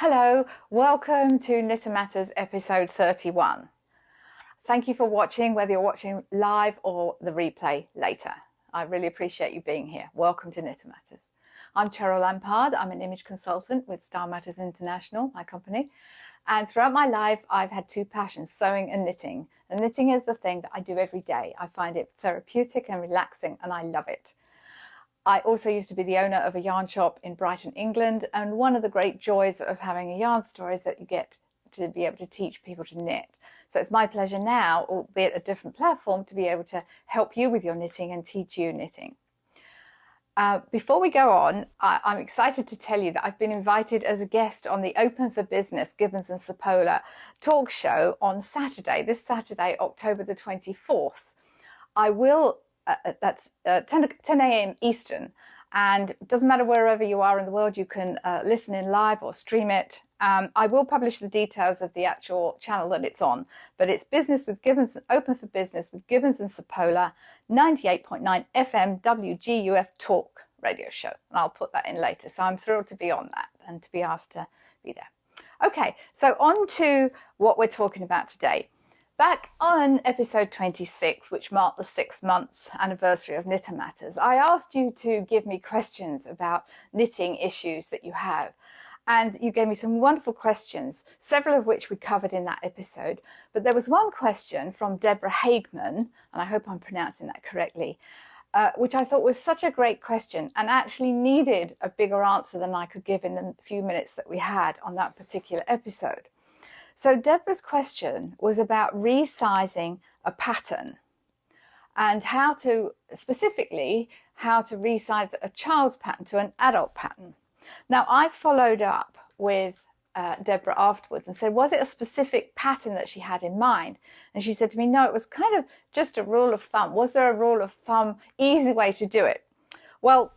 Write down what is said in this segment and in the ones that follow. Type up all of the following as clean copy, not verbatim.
Hello, welcome to Knitter Matters episode 31. Thank you for watching, whether you're watching live or the replay later. I really appreciate you being here. Welcome to Knitter Matters. I'm Cheryl Lampard. I'm an image consultant with Style Matters International, my company. And throughout my life, I've had two passions, sewing and knitting. And knitting is the thing that I do every day. I find it therapeutic and relaxing, and I love it. I also used to be the owner of a yarn shop in Brighton, England, and one of the great joys of having a yarn store is that you get to be able to teach people to knit. So it's my pleasure now, albeit a different platform, to be able to help you with your knitting and teach you knitting. Before we go on, I'm excited to tell you that I've been invited as a guest on the Open for Business Gibbons and Sapola talk show on Saturday, this Saturday, October the 24th. I will that's 10 a.m. Eastern, and it doesn't matter wherever you are in the world, you can listen in live or stream it. I will publish the details of the actual channel that it's on, but it's Business with Gibbons, Open for Business with Gibbons and Sapola, 98.9 FM WGUF Talk radio show, and I'll put that in later. So I'm thrilled to be on that and to be asked to be there. Okay, so on to what we're talking about today. Back on episode 26, which marked the 6-month anniversary of Knitter Matters, I asked you to give me questions about knitting issues that you have. And you gave me some wonderful questions, several of which we covered in that episode. But there was one question from Deborah Hageman, and I hope I'm pronouncing that correctly, which I thought was such a great question and actually needed a bigger answer than I could give in the few minutes that we had on that particular episode. So Deborah's question was about resizing a pattern and how to, specifically, how to resize a child's pattern to an adult pattern. Now, I followed up with Deborah afterwards and said, was it a specific pattern that she had in mind? And she said to me, no, it was kind of just a rule of thumb. Was there a rule of thumb, easy way to do it? Well,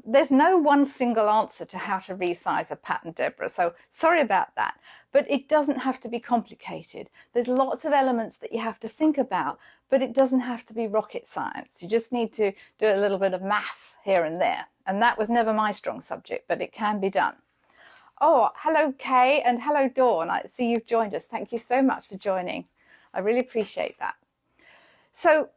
there's no one single answer to how to resize a pattern, Deborah, so sorry about that. But it doesn't have to be complicated. There's lots of elements that you have to think about, but it doesn't have to be rocket science. You just need to do a little bit of math here and there. And that was never my strong subject, but it can be done. Oh, hello, Kay, and hello, Dawn. I see you've joined us. Thank you so much for joining. I really appreciate that. So,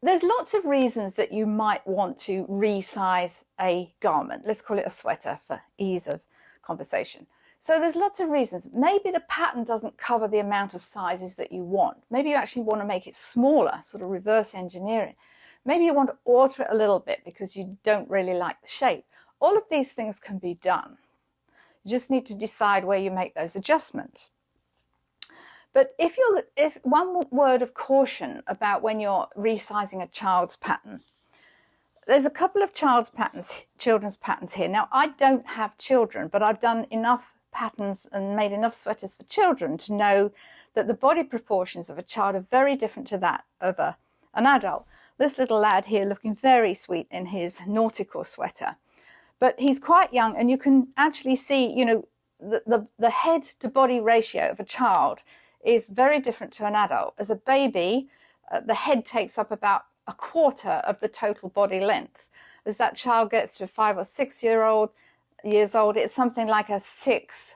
there's lots of reasons that you might want to resize a garment. Let's call it a sweater for ease of conversation. So there's lots of reasons. Maybe the pattern doesn't cover the amount of sizes that you want. Maybe you actually want to make it smaller, sort of reverse engineering. Maybe you want to alter it a little bit because you don't really like the shape. All of these things can be done. You just need to decide where you make those adjustments. But if one word of caution about when you're resizing a child's pattern, there's a couple of children's patterns here. Now, I don't have children, but I've done enough patterns and made enough sweaters for children to know that the body proportions of a child are very different to that of an adult. This little lad here looking very sweet in his nautical sweater, but he's quite young, and you can actually see, you know, the head to body ratio of a child is very different to an adult. As a baby, the head takes up about a quarter of the total body length. As that child gets to 5 or 6 years old, it's something like a 6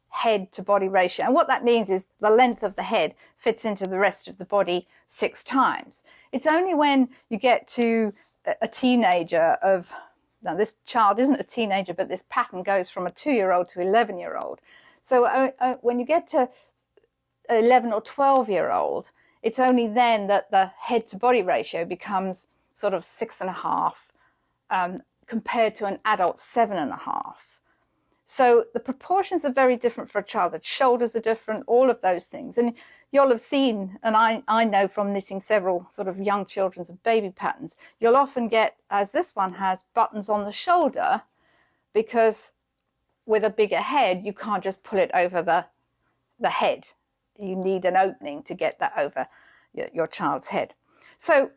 head to body ratio. And what that means is the length of the head fits into the rest of the body 6 times. It's only when you get to a teenager of, now this child isn't a teenager, but this pattern goes from a 2-year-old to 11-year-old. So when you get to 11 or 12-year-old, it's only then that the head to body ratio becomes sort of 6.5 compared to an adult 7.5. So the proportions are very different for a child. The shoulders are different, all of those things. And you'll have seen, and I know from knitting several sort of young children's and baby patterns, you'll often get, as this one has, buttons on the shoulder, because with a bigger head, you can't just pull it over the head. You need an opening to get that over your child's head. So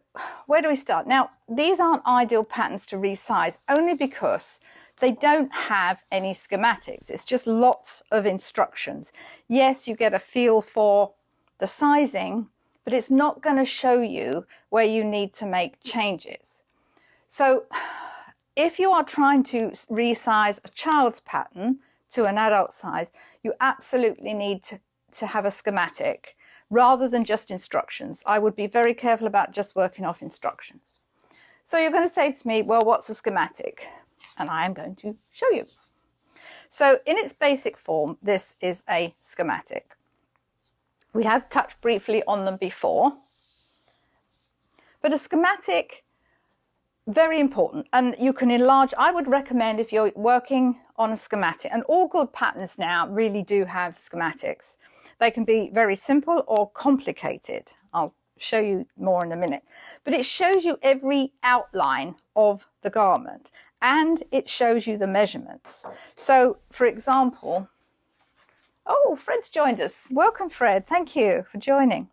where do we start? Now, these aren't ideal patterns to resize only because they don't have any schematics. It's just lots of instructions. Yes, you get a feel for the sizing, but it's not going to show you where you need to make changes. So if you are trying to resize a child's pattern to an adult size, you absolutely need to have a schematic rather than just instructions. I would be very careful about just working off instructions. So you're going to say to me, well, what's a schematic? And I am going to show you. So in its basic form, this is a schematic. We have touched briefly on them before, but a schematic, very important, and you can enlarge. I would recommend, if you're working on a schematic, and all good patterns now really do have schematics. They can be very simple or complicated. I'll show you more in a minute, but it shows you every outline of the garment and it shows you the measurements. So for example, oh, Fred's joined us. Welcome, Fred. Thank you for joining.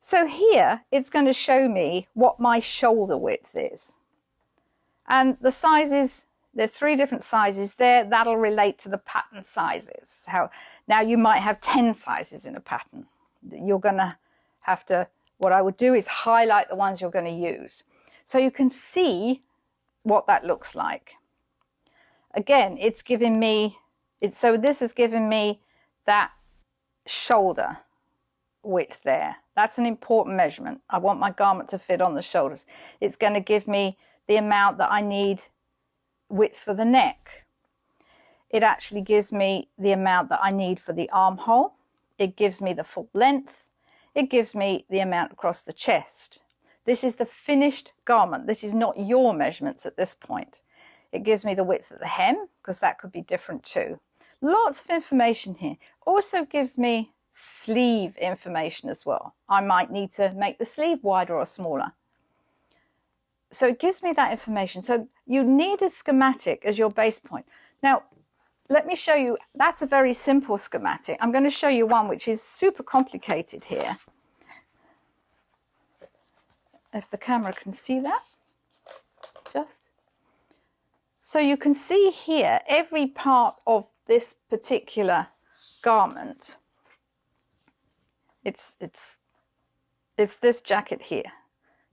So here it's going to show me what my shoulder width is. And the sizes, there's 3 different sizes there. That'll relate to the pattern sizes. Now you might have 10 sizes in a pattern. You're going to have to, what I would do is highlight the ones you're going to use. So you can see what that looks like. Again, it's giving me, so this is giving me that shoulder width there. That's an important measurement. I want my garment to fit on the shoulders. It's going to give me the amount that I need width for the neck. It actually gives me the amount that I need for the armhole. It gives me the full length. It gives me the amount across the chest. This is the finished garment. This is not your measurements at this point. It gives me the width of the hem, because that could be different too. Lots of information here. Also gives me sleeve information as well. I might need to make the sleeve wider or smaller. So it gives me that information. So you need a schematic as your base point. Now, let me show you, that's a very simple schematic. I'm going to show you one which is super complicated here. If the camera can see that, just. So you can see here, every part of this particular garment. It's this jacket here.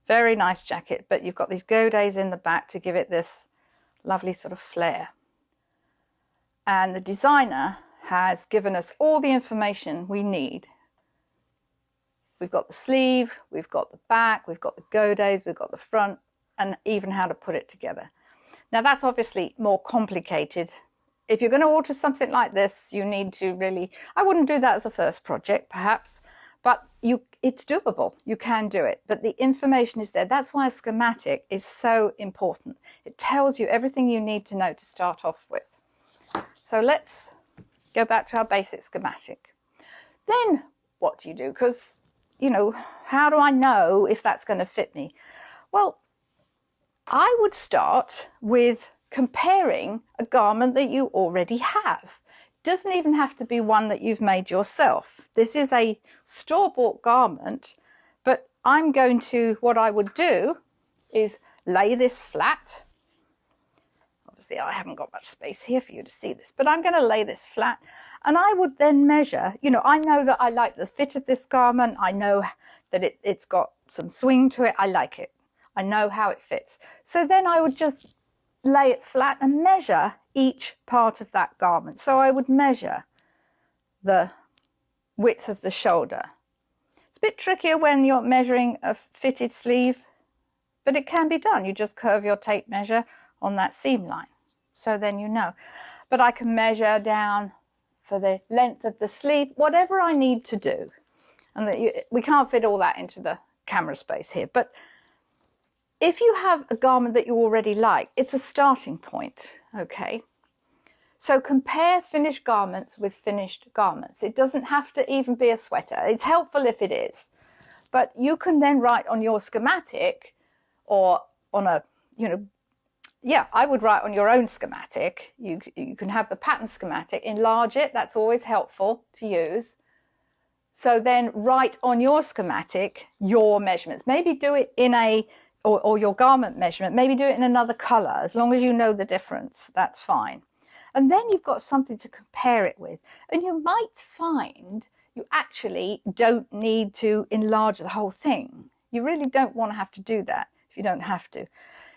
Very nice jacket, but you've got these godets in the back to give it this lovely sort of flare. And the designer has given us all the information we need. We've got the sleeve, we've got the back, we've got the godets, we've got the front, and even how to put it together. Now that's obviously more complicated. If you're going to alter something like this, you need to really, I wouldn't do that as a first project perhaps, but it's doable. You can do it, but the information is there. That's why a schematic is so important. It tells you everything you need to know to start off with. So let's go back to our basic schematic. Then what do you do? Because, you know, how do I know if that's going to fit me? Well, I would start with comparing a garment that you already have. It doesn't even have to be one that you've made yourself. This is a store-bought garment, but I'm going to, what I would do is lay this flat. Obviously, I haven't got much space here for you to see this, but I'm going to lay this flat. And I would then measure, you know, I know that I like the fit of this garment. I know that it's got some swing to it. I like it. I know how it fits. So then I would just lay it flat and measure each part of that garment. So I would measure the width of the shoulder. It's a bit trickier when you're measuring a fitted sleeve, but it can be done. You just curve your tape measure on that seam line. So then you know. But I can measure down for the length of the sleeve, whatever I need to do. And we can't fit all that into the camera space here. But if you have a garment that you already like, it's a starting point, okay? So compare finished garments with finished garments. It doesn't have to even be a sweater. It's helpful if it is. But you can then write on your schematic or on a, you know, yeah, I would write on your own schematic. You can have the pattern schematic, enlarge it. That's always helpful to use. So then write on your schematic your measurements. Maybe do it in a, or your garment measurement, maybe do it in another color. As long as you know the difference, that's fine. And then you've got something to compare it with. And you might find you actually don't need to enlarge the whole thing. You really don't want to have to do that if you don't have to.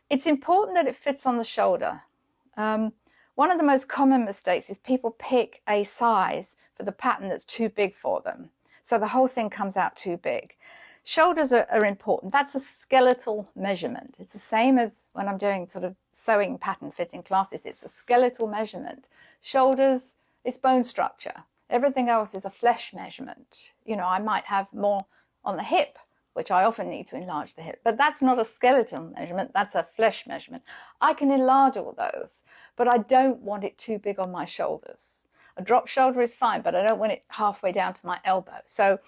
It's important that it fits on the shoulder. One One of the most common mistakes is people pick a size for the pattern that's too big for them. So the whole thing comes out too big. Shoulders are important. That's a skeletal measurement. It's the same as when I'm doing sort of sewing pattern fitting classes. It's a skeletal measurement. Shoulders, it's bone structure. Everything else is a flesh measurement. You know, I might have more on the hip, which I often need to enlarge the hip, but that's not a skeletal measurement, that's a flesh measurement. I can enlarge all those, but I don't want it too big on my shoulders. A drop shoulder is fine, but I don't want it halfway down to my elbow. So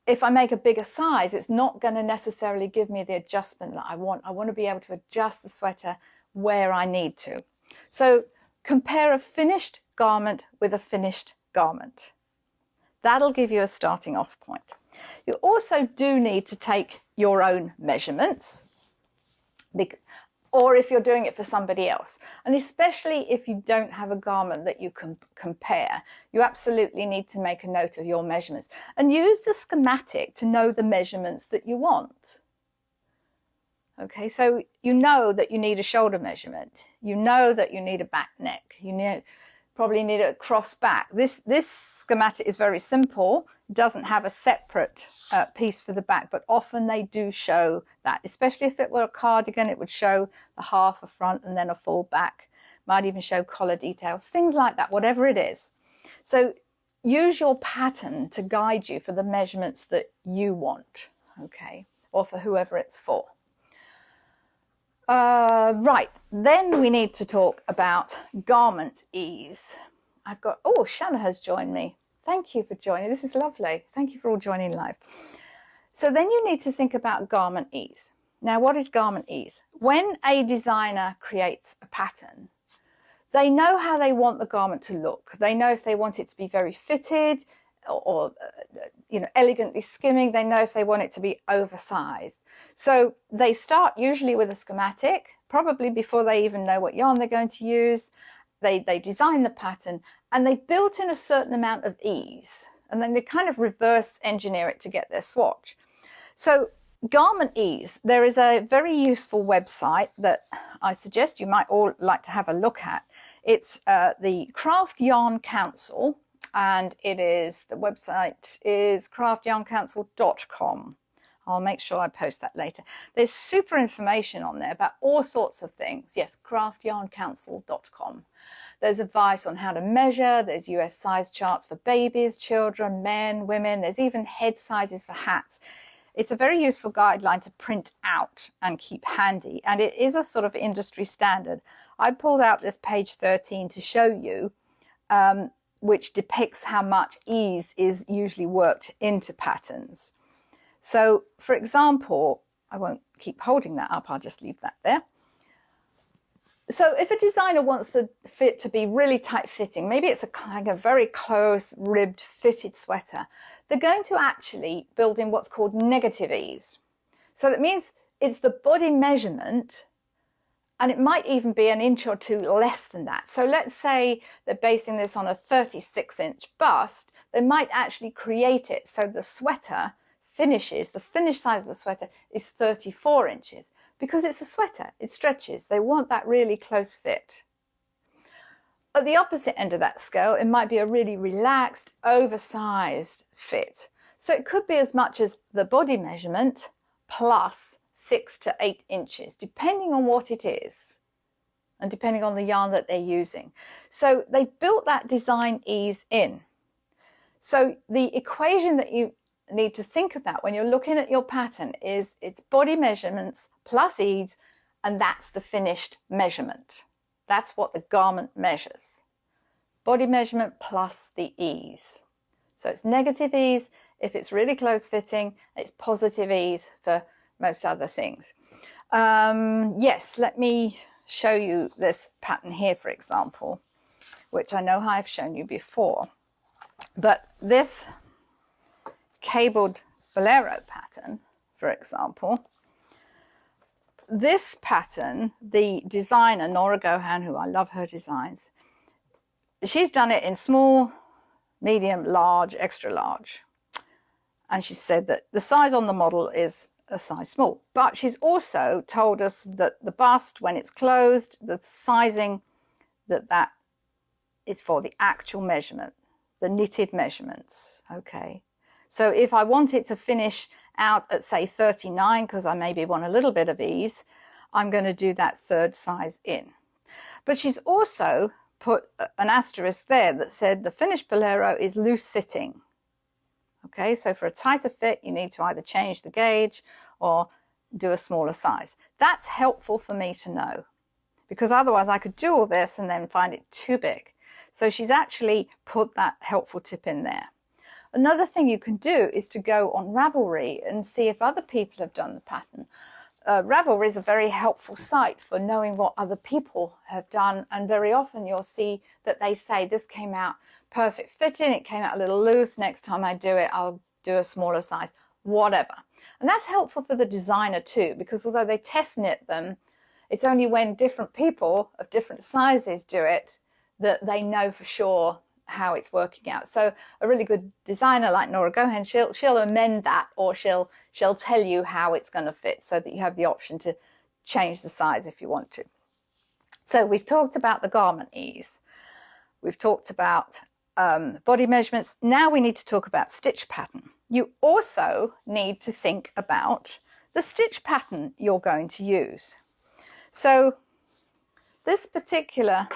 if I make a bigger size, it's not going to necessarily give me the adjustment that I want. I want to be able to adjust the sweater where I need to. So compare a finished garment with a finished garment. That'll give you a starting off point. You also do need to take your own measurements, or if you're doing it for somebody else. And especially if you don't have a garment that you can compare, you absolutely need to make a note of your measurements and use the schematic to know the measurements that you want. Okay, so you know that you need a shoulder measurement. You know that you need a back neck. You probably need a cross back. This schematic is very simple. It doesn't have a separate piece for the back, but often they do show that, especially if it were a cardigan, it would show the half, a front and then a full back. Might even show collar details, things like that, whatever it is. So use your pattern to guide you for the measurements that you want, okay, or for whoever it's for. Right, then we need to talk about garment ease. I've got, oh, Shanna has joined me. Thank you for joining. This is lovely. Thank you for all joining live. So then you need to think about garment ease. Now, what is garment ease? When a designer creates a pattern, they know how they want the garment to look. They know if they want it to be very fitted or you know, elegantly skimming. They know if they want it to be oversized. So they start usually with a schematic, probably before they even know what yarn they're going to use. They design the pattern and they've built in a certain amount of ease, and then they kind of reverse engineer it to get their swatch. So garment ease, there is a very useful website that I suggest you might all like to have a look at. It's the Craft Yarn Council, and the website is craftyarncouncil.com. I'll make sure I post that later. There's super information on there about all sorts of things. Yes, craftyarncouncil.com. There's advice on how to measure. There's US size charts for babies, children, men, women. There's even head sizes for hats. It's a very useful guideline to print out and keep handy. And it is a sort of industry standard. I pulled out this page 13 to show you, which depicts how much ease is usually worked into patterns. So, for example, I won't keep holding that up, I'll just leave that there. So if a designer wants the fit to be really tight fitting, maybe it's a kind of very close ribbed fitted sweater, they're going to actually build in what's called negative ease. So that means it's the body measurement, and it might even be an inch or two less than that. So let's say they're basing this on a 36-inch bust, they might actually create it so the sweater finishes, the finished size of the sweater is 34 inches because it's a sweater, it stretches. They want that really close fit. At the opposite end of that scale, it might be a really relaxed, oversized fit. So it could be as much as the body measurement plus 6 to 8 inches, depending on what it is and depending on the yarn that they're using. So they built that design ease in. So the equation that you need to think about when you're looking at your pattern is its body measurements plus ease, and that's the finished measurement. That's what the garment measures. Body measurement plus the ease. So it's negative ease if it's really close fitting, it's positive ease for most other things. Yes, let me show you this pattern here, for example, which I know I've shown you before. But this cabled bolero pattern, for example, this pattern, the designer Nora Gohan, who I love her designs, she's done it in small, medium, large, extra large, and she said that the size on the model is a size small, but she's also told us that the bust, when it's closed, the sizing that that is for the actual measurement, the knitted measurements. Okay, so if I want it to finish out at say 39, because I maybe want a little bit of ease, I'm going to do that third size in. But she's also put an asterisk there that said the finished bolero is loose fitting. Okay, so for a tighter fit, you need to either change the gauge or do a smaller size. That's helpful for me to know, because otherwise I could do all this and then find it too big. So she's actually put that helpful tip in there. Another thing you can do is to go on Ravelry and see if other people have done the pattern. Ravelry is a very helpful site for knowing what other people have done, and very often you'll see that they say this came out perfect fitting, it came out a little loose, next time I do it I'll do a smaller size, whatever. And that's helpful for the designer too, because although they test knit them, it's only when different people of different sizes do it that they know for sure how it's working out. So a really good designer like Nora Gohen, she'll amend that, or she'll tell you how it's going to fit, so that you have the option to change the size if you want to. So we've talked about the garment ease, we've talked about body measurements. Now we need to talk about stitch pattern. You also need to think about the stitch pattern you're going to use. So this particular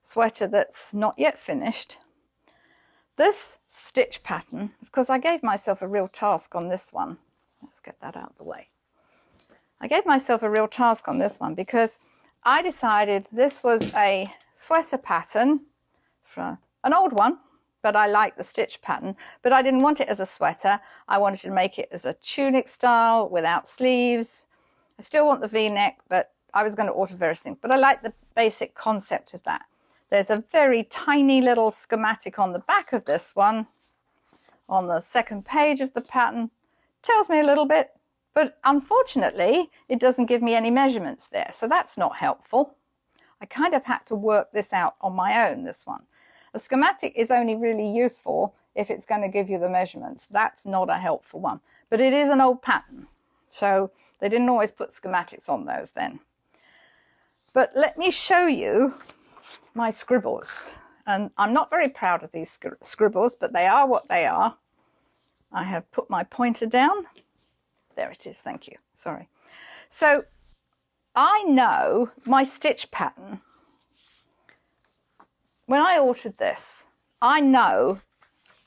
sweater that's not yet finished, this stitch pattern, of course I gave myself a real task on this one. Let's get that out of the way. I gave myself a real task on this one because I decided this was a sweater pattern for an old one, but I like the stitch pattern, but I didn't want it as a sweater. I wanted to make it as a tunic style without sleeves. I still want the V-neck, but I was going to alter various things, but I like the basic concept of that. There's a very tiny little schematic on the back of this one, on the second page of the pattern. Tells me a little bit, but unfortunately it doesn't give me any measurements there, so that's not helpful. I kind of had to work this out on my own, this one. A schematic is only really useful if it's going to give you the measurements. That's not a helpful one, but it is an old pattern, so they didn't always put schematics on those then. But let me show you my scribbles, and I'm not very proud of these scribbles, but they are what they are. I have put my pointer down. There it is, thank you, sorry. So I know my stitch pattern. When I altered this, I know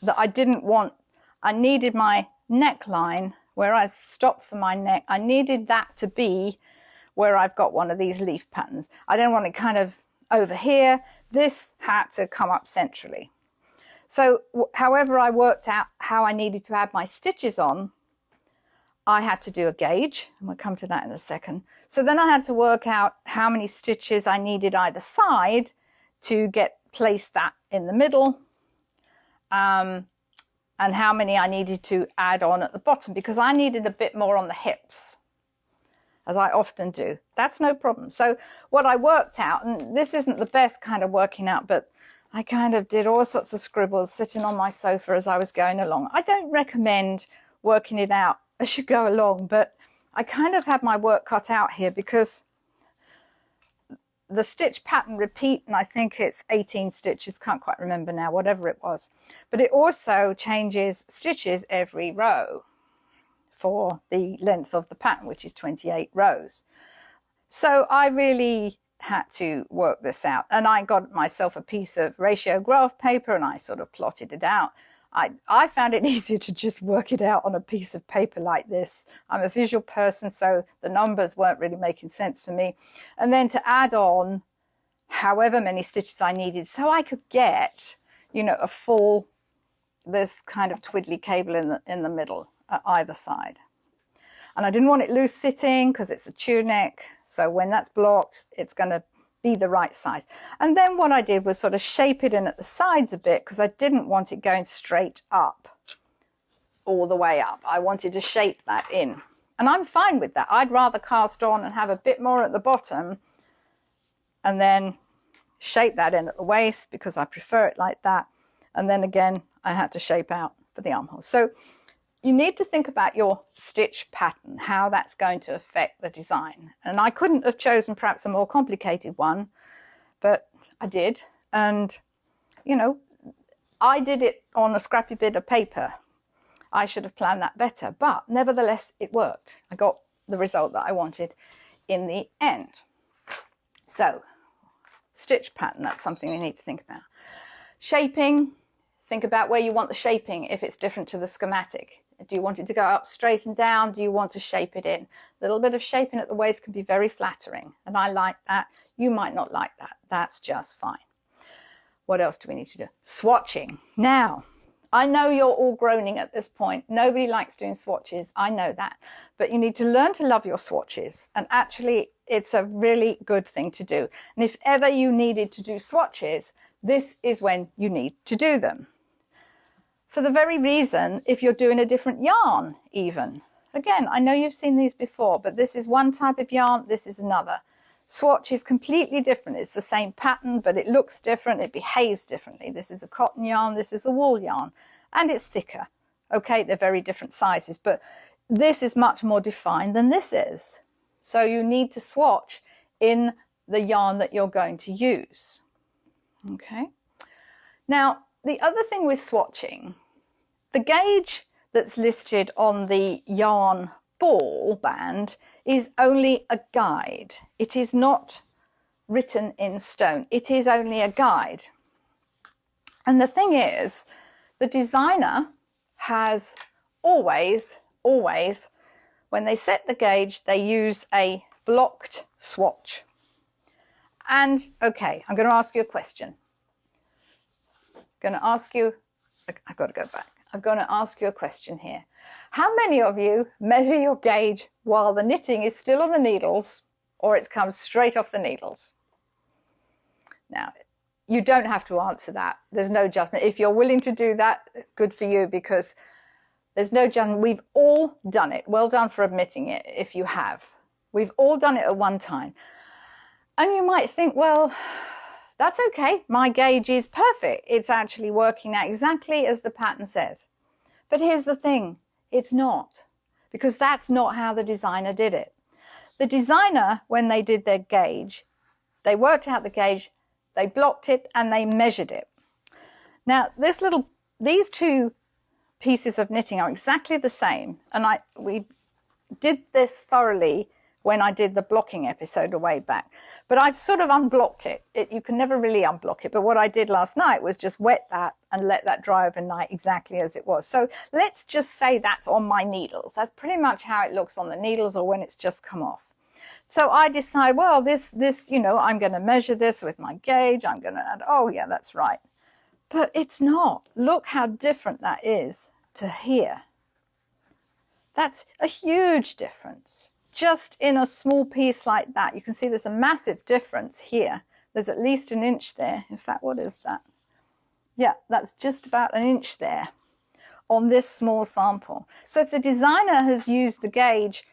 that I needed my neckline where I stopped for my neck. I needed that to be where I've got one of these leaf patterns. I don't want it kind of over here. This had to come up centrally. So however I worked out how I needed to add my stitches on, I had to do a gauge, and we'll come to that in a second. So then I had to work out how many stitches I needed either side to place that in the middle, and how many I needed to add on at the bottom, because I needed a bit more on the hips, as I often do. That's no problem. So what I worked out, and this isn't the best kind of working out, but I kind of did all sorts of scribbles sitting on my sofa as I was going along. I don't recommend working it out as you go along, but I kind of had my work cut out here because the stitch pattern repeat, and I think it's 18 stitches, can't quite remember now, whatever it was. But it also changes stitches every row for the length of the pattern, which is 28 rows. So I really had to work this out, and I got myself a piece of ratio graph paper and I sort of plotted it out. I found it easier to just work it out on a piece of paper like this. I'm a visual person, so the numbers weren't really making sense for me. And then to add on however many stitches I needed, so I could get, you know, a full, this kind of twiddly cable in the middle at either side. And I didn't want it loose fitting because it's a tunic, so when that's blocked, it's going to be the right size. And then what I did was sort of shape it in at the sides a bit, because I didn't want it going straight up, all the way up. I wanted to shape that in. And I'm fine with that. I'd rather cast on and have a bit more at the bottom and then shape that in at the waist, because I prefer it like that. And then again, I had to shape out for the armhole. So you need to think about your stitch pattern, how that's going to affect the design. And I couldn't have chosen perhaps a more complicated one, but I did. And, you know, I did it on a scrappy bit of paper. I should have planned that better, but nevertheless, it worked. I got the result that I wanted in the end. So, stitch pattern, that's something you need to think about. Shaping, think about where you want the shaping if it's different to the schematic. Do you want it to go up straight and down? Do you want to shape it in? A little bit of shaping at the waist can be very flattering, and I like that. You might not like that. That's just fine. What else do we need to do? Swatching. Now, I know you're all groaning at this point. Nobody likes doing swatches. I know that. But you need to learn to love your swatches. And actually, it's a really good thing to do. And if ever you needed to do swatches, this is when you need to do them. For the very reason, if you're doing a different yarn even. Again, I know you've seen these before, but this is one type of yarn, this is another. Swatch is completely different. It's the same pattern, but it looks different. It behaves differently. This is a cotton yarn. This is a wool yarn, and it's thicker. Okay, they're very different sizes, but this is much more defined than this is. So you need to swatch in the yarn that you're going to use. Okay. Now, the other thing with swatching, the gauge that's listed on the yarn ball band is only a guide. It is not written in stone. It is only a guide. And the thing is, the designer has always, when they set the gauge, they use a blocked swatch. And okay, I'm going to ask you a question. I've got to go back. I'm going to ask you a question here. How many of you measure your gauge while the knitting is still on the needles or it's come straight off the needles? Now, you don't have to answer that. There's no judgment. If you're willing to do that, good for you, because there's no judgment. We've all done it. Well done for admitting it if you have. We've all done it at one time. And you might think, well, that's okay. My gauge is perfect. It's actually working out exactly as the pattern says. But here's the thing. It's not, because that's not how the designer did it. The designer, when they did their gauge, they worked out the gauge, they blocked it, and they measured it. Now, these two pieces of knitting are exactly the same, and we did this thoroughly when I did the blocking episode a way back. But I've sort of unblocked it. You can never really unblock it. But what I did last night was just wet that and let that dry overnight exactly as it was. So let's just say that's on my needles. That's pretty much how it looks on the needles or when it's just come off. So I decide, well, this, you know, I'm going to measure this with my gauge. I'm going to add, oh yeah, that's right. But it's not. Look how different that is to here. That's a huge difference. Just in a small piece like that, you can see there's a massive difference here. There's at least an inch there. In fact, what is that? Yeah, that's just about an inch there on this small sample. So if the designer has used the gauge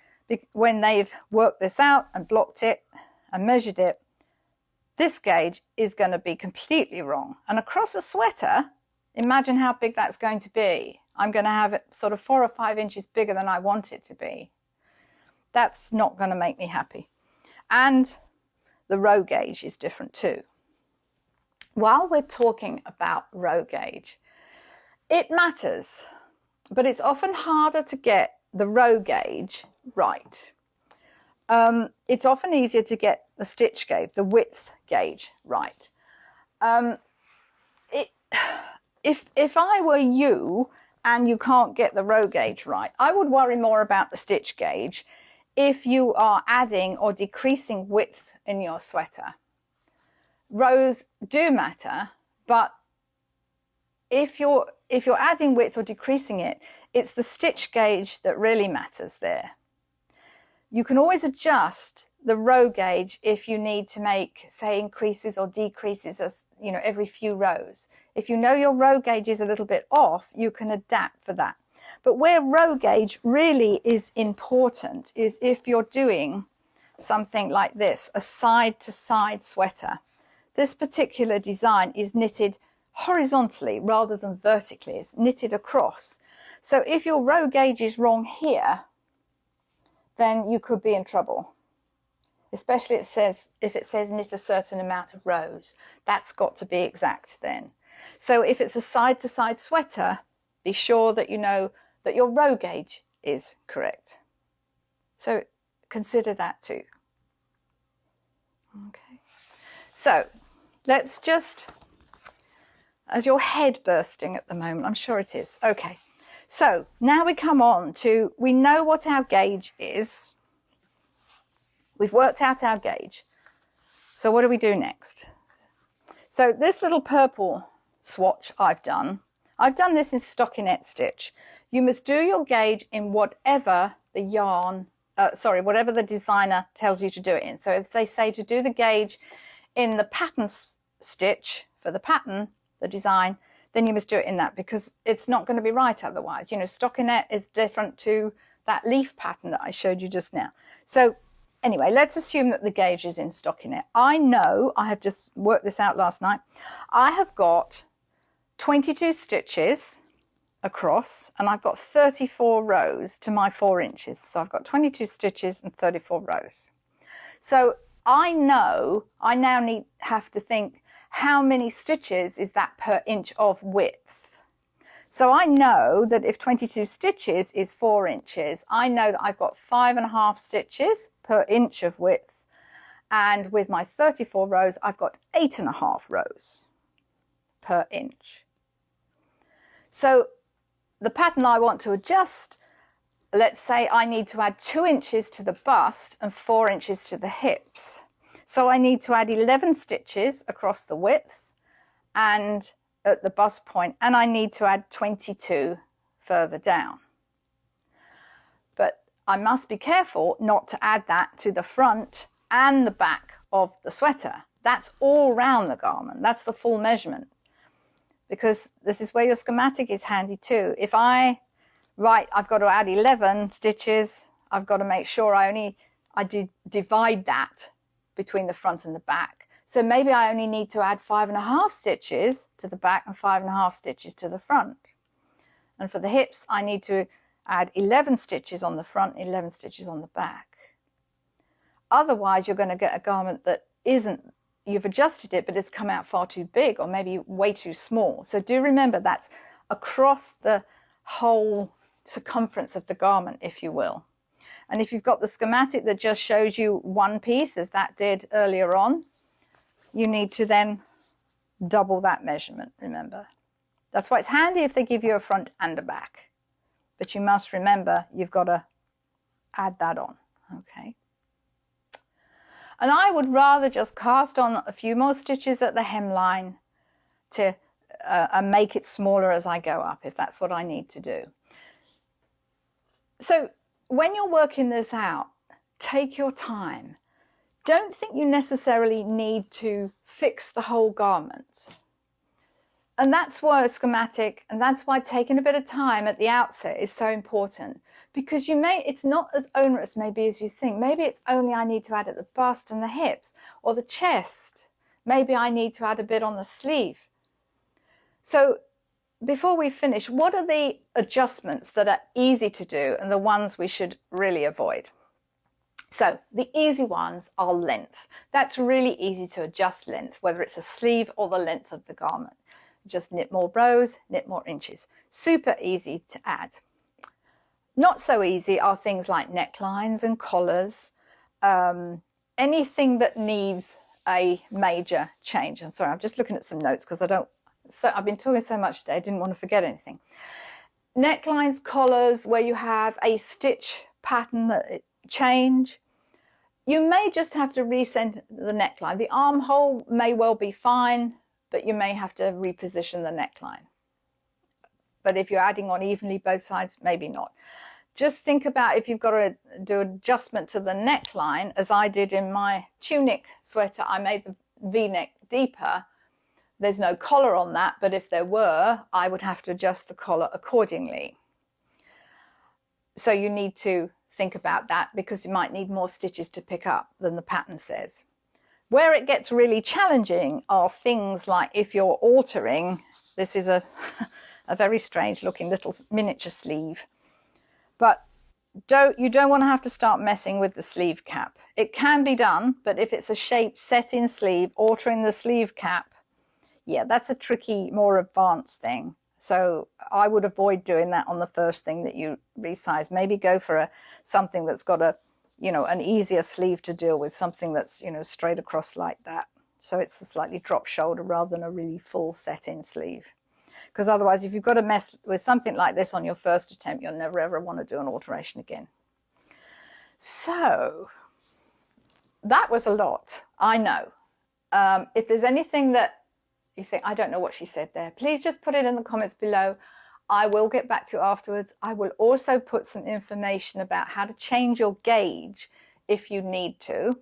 when they've worked this out and blocked it and measured it, this gauge is going to be completely wrong. And across a sweater, imagine how big that's going to be. I'm going to have it sort of 4 or 5 inches bigger than I want it to be. That's not going to make me happy. And the row gauge is different too. While we're talking about row gauge, it matters, but it's often harder to get the row gauge right. It's often easier to get the stitch gauge, the width gauge right. If I were you and you can't get the row gauge right, I would worry more about the stitch gauge if you are adding or decreasing width in your sweater. Rows do matter, but if you're adding width or decreasing it, it's the stitch gauge that really matters there. You can always adjust the row gauge if you need to make, say, increases or decreases as, you know, every few rows. If you know your row gauge is a little bit off, you can adapt for that. But where row gauge really is important is if you're doing something like this, a side-to-side sweater. This particular design is knitted horizontally rather than vertically. It's knitted across. So if your row gauge is wrong here, then you could be in trouble. especially if it says knit a certain amount of rows. That's got to be exact then. So if it's a side-to-side sweater, be sure that you know that your row gauge is correct. So consider that too. Okay, so let's just, as your head bursting at the moment, I'm sure it is. Okay, so now we come on to, we know what our gauge is. We've worked out our gauge. So what do we do next? So this little purple swatch I've done this in stockinette stitch. You must do your gauge in whatever the yarn, whatever the designer tells you to do it in. So if they say to do the gauge in the pattern stitch for the pattern, the design, then you must do it in that, because it's not going to be right otherwise. You know, stockinette is different to that leaf pattern that I showed you just now. So anyway, let's assume that the gauge is in stockinette. I know, I have just worked this out last night. I have got 22 stitches across, and I've got 34 rows to my 4 inches. So I've got 22 stitches and 34 rows. So I know I now have to think, how many stitches is that per inch of width? So I know that if 22 stitches is 4 inches, I know that I've got 5.5 stitches per inch of width. And with my 34 rows, I've got 8.5 rows per inch. So the pattern I want to adjust, let's say I need to add 2 inches to the bust and 4 inches to the hips. So I need to add 11 stitches across the width and at the bust point, and I need to add 22 further down. But I must be careful not to add that to the front and the back of the sweater. That's all round the garment. That's the full measurement. Because this is where your schematic is handy too. If I've got to add 11 stitches, I've got to make sure I divide that between the front and the back. So maybe I only need to add 5.5 stitches to the back and 5.5 stitches to the front. And for the hips, I need to add 11 stitches on the front, 11 stitches on the back. Otherwise, you're going to get a garment that isn't, you've adjusted it, but it's come out far too big or maybe way too small. So do remember that's across the whole circumference of the garment, if you will. And if you've got the schematic that just shows you one piece, as that did earlier on, you need to then double that measurement, remember. That's why it's handy if they give you a front and a back. But you must remember you've got to add that on, okay? And I would rather just cast on a few more stitches at the hemline to and make it smaller as I go up, if that's what I need to do. So when you're working this out, take your time. Don't think you necessarily need to fix the whole garment. And that's why a schematic, and that's why taking a bit of time at the outset is so important. Because it's not as onerous maybe as you think. Maybe it's only I need to add at the bust and the hips or the chest. Maybe I need to add a bit on the sleeve. So before we finish, what are the adjustments that are easy to do and the ones we should really avoid? So the easy ones are length. That's really easy to adjust length, whether it's a sleeve or the length of the garment. Just knit more rows, knit more inches. Super easy to add. Not so easy are things like necklines and collars, anything that needs a major change. I'm sorry, I'm just looking at some notes because I've been talking so much today, I didn't want to forget anything. Necklines, collars, where you have a stitch pattern that change, you may just have to recenter the neckline. The armhole may well be fine, but you may have to reposition the neckline. But if you're adding on evenly both sides, maybe not. Just think about if you've got to do adjustment to the neckline, as I did in my tunic sweater. I made the V-neck deeper. There's no collar on that, but if there were, I would have to adjust the collar accordingly. So you need to think about that because you might need more stitches to pick up than the pattern says. Where it gets really challenging are things like if you're altering, this is a very strange looking little miniature sleeve, but you don't want to have to start messing with the sleeve cap. It can be done, but if it's a shaped set-in sleeve, altering the sleeve cap, yeah, that's a tricky, more advanced thing. So I would avoid doing that on the first thing that you resize. Maybe go for something that's got a, an easier sleeve to deal with, something that's, straight across like that. So it's a slightly drop shoulder rather than a really full set-in sleeve. Because otherwise, if you've got to mess with something like this on your first attempt, you'll never ever want to do an alteration again. So that was a lot, I know. If there's anything that you think, I don't know what she said there, please just put it in the comments below. I will get back to you afterwards. I will also put some information about how to change your gauge if you need to.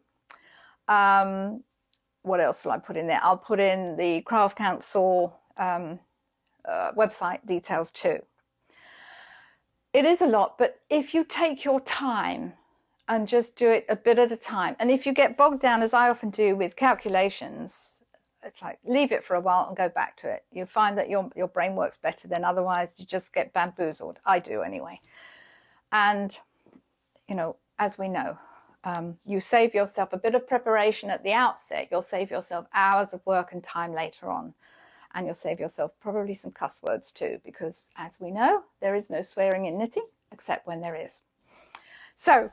What else will I put in there? I'll put in the Craft Council website details too. It is a lot, but if you take your time and just do it a bit at a time, and if you get bogged down, as I often do, with calculations, it's like leave it for a while and go back to it. You find that your brain works better than otherwise. You just get bamboozled. I do anyway. And as we know, you save yourself a bit of preparation at the outset. You'll save yourself hours of work and time later on. And you'll save yourself probably some cuss words too, because as we know, there is no swearing in knitting, except when there is. So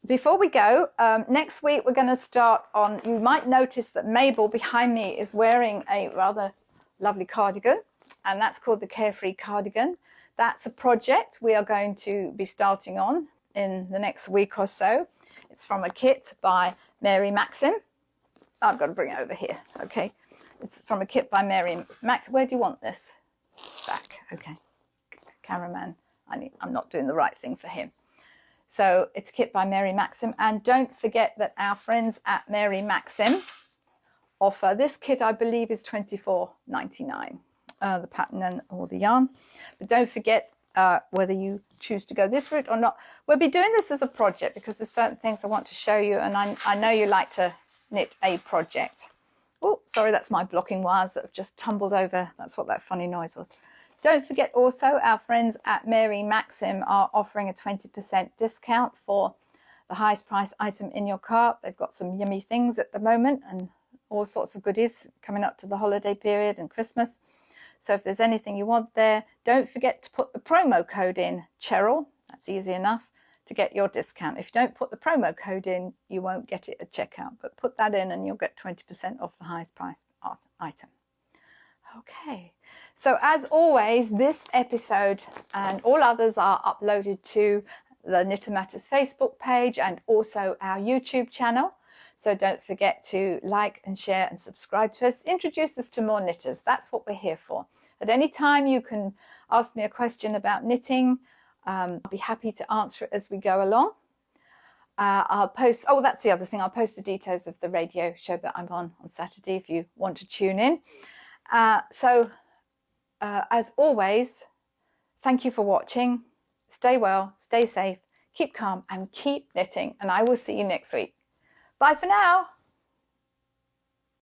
before we go, next week we're going to start on, you might notice that Mabel behind me is wearing a rather lovely cardigan, and that's called the Carefree Cardigan. That's a project we are going to be starting on in the next week or so. It's from a kit by Mary Maxim. I've got to bring it over here, okay. It's from a kit by Mary Max. Where do you want this? Back. Okay. Cameraman. I'm not doing the right thing for him. So it's a kit by Mary Maxim. And don't forget that our friends at Mary Maxim offer this kit, I believe, is $24.99. The pattern or the yarn. But don't forget whether you choose to go this route or not. We'll be doing this as a project because there's certain things I want to show you. And I know you like to knit a project. Oh, sorry, that's my blocking wires that have just tumbled over. That's what that funny noise was. Don't forget also, our friends at Mary Maxim are offering a 20% discount for the highest price item in your cart. They've got some yummy things at the moment and all sorts of goodies coming up to the holiday period and Christmas. So if there's anything you want there, don't forget to put the promo code in, Cheryl. That's easy enough to get your discount. If you don't put the promo code in, you won't get it at checkout, but put that in and you'll get 20% off the highest priced item. Okay, so as always, this episode and all others are uploaded to the Knitter Matters Facebook page and also our YouTube channel. So don't forget to like and share and subscribe to us. Introduce us to more knitters. That's what we're here for. At any time you can ask me a question about knitting. I'll be happy to answer it as we go along. I'll post, oh, that's the other thing. I'll post the details of the radio show that I'm on Saturday if you want to tune in. As always, thank you for watching. Stay well, stay safe, keep calm and keep knitting. And I will see you next week. Bye for now.